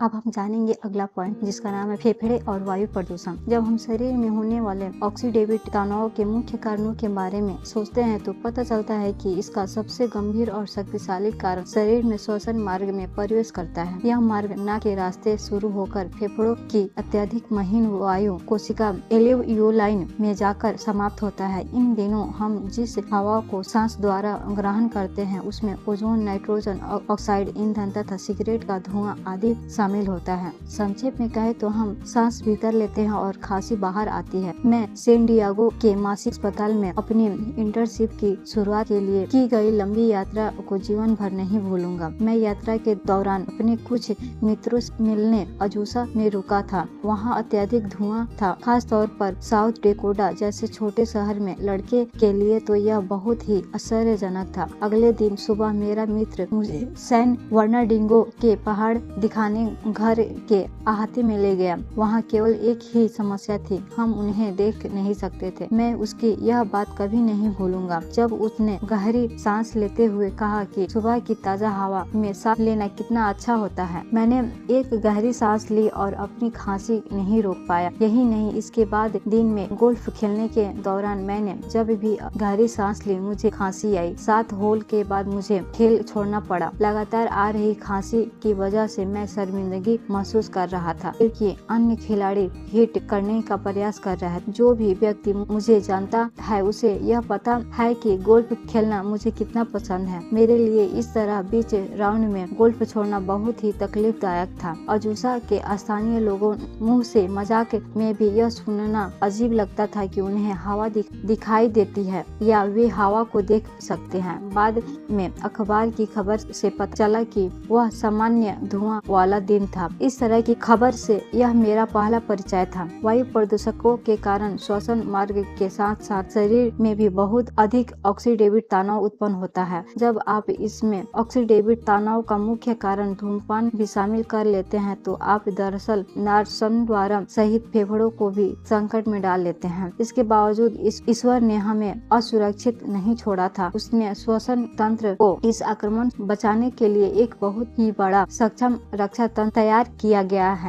अब हम जानेंगे अगला पॉइंट, जिसका नाम है फेफड़े और वायु प्रदूषण। जब हम शरीर में होने वाले ऑक्सीडेटिव तनाव के मुख्य कारणों के बारे में सोचते हैं तो पता चलता है कि इसका सबसे गंभीर और शक्तिशाली कारण शरीर में श्वसन मार्ग में प्रवेश करता है। यह मार्ग नाक के रास्ते शुरू होकर फेफड़ों की अत्यधिक महीन वायु कोशिका एल्वियोलाइन में जाकर समाप्त होता है। इन दिनों हम जिस हवा को सांस द्वारा ग्रहण करते हैं उसमें ओजोन, नाइट्रोजन ऑक्साइड, ईंधन तथा सिगरेट का धुआं आदि शामिल होता है। संक्षेप में कहे तो हम सांस भीतर लेते हैं और खांसी बाहर आती है। मैं सैन डिएगो के मानसिक अस्पताल में अपनी इंटर्नशिप की शुरुआत के लिए की गई लंबी यात्रा को जीवन भर नहीं भूलूंगा। मैं यात्रा के दौरान अपने कुछ मित्रों से मिलने अजूसा में रुका था। वहाँ अत्यधिक धुआं था, खास तौर पर साउथ डेकोटा जैसे छोटे शहर में लड़के के लिए तो यह बहुत ही आश्चर्यजनक था। अगले दिन सुबह मेरा मित्र मुझे सैन बर्नार्डिनो के पहाड़ दिखाने घर के अहाते में ले गया। वहाँ केवल एक ही समस्या थी, हम उन्हें देख नहीं सकते थे। मैं उसकी यह बात कभी नहीं भूलूंगा जब उसने गहरी सांस लेते हुए कहा कि सुबह की ताजा हवा में सांस लेना कितना अच्छा होता है। मैंने एक गहरी सांस ली और अपनी खांसी नहीं रोक पाया। यही नहीं, इसके बाद दिन में गोल्फ खेलने के दौरान मैंने जब भी गहरी सांस ली मुझे खांसी आई। 7 होल के बाद मुझे खेल छोड़ना पड़ा। लगातार आ रही खांसी की वजह से मैं शर्मिंदगी महसूस कर रहा था, क्योंकि अन्य खिलाड़ी हिट करने का प्रयास कर रहे हैं। जो भी व्यक्ति मुझे जानता है उसे यह पता है कि गोल्फ खेलना मुझे कितना पसंद है। मेरे लिए इस तरह बीच राउंड में गोल्फ छोड़ना बहुत ही तकलीफदायक था। अजूसा के स्थानीय लोगों मुंह से मजाक में भी यह सुनना अजीब लगता था कि उन्हें हवा दिखाई देती है या वे हवा को देख सकते हैं। बाद में अखबार की खबर से पता चला कि वह सामान्य धुआं वाला दिन था। इस तरह की खबर से यह मेरा पहला परिचय था। वायु प्रदूषकों के कारण श्वसन मार्ग के साथ साथ शरीर में भी बहुत अधिक ऑक्सीडेटिव तनाव उत्पन्न होता है। जब आप इसमें ऑक्सीडेटिव तनाव का मुख्य कारण धूम्रपान भी शामिल कर लेते हैं तो आप दरअसल श्वसन द्वारा सहित फेफड़ों को भी संकट में डाल लेते हैं। इसके बावजूद ईश्वर ने हमें असुरक्षित नहीं छोड़ा था। उसने श्वसन तंत्र को इस आक्रमण बचाने के लिए एक बहुत ही बड़ा सक्षम रक्षा तंत्र तैयार किया गया है।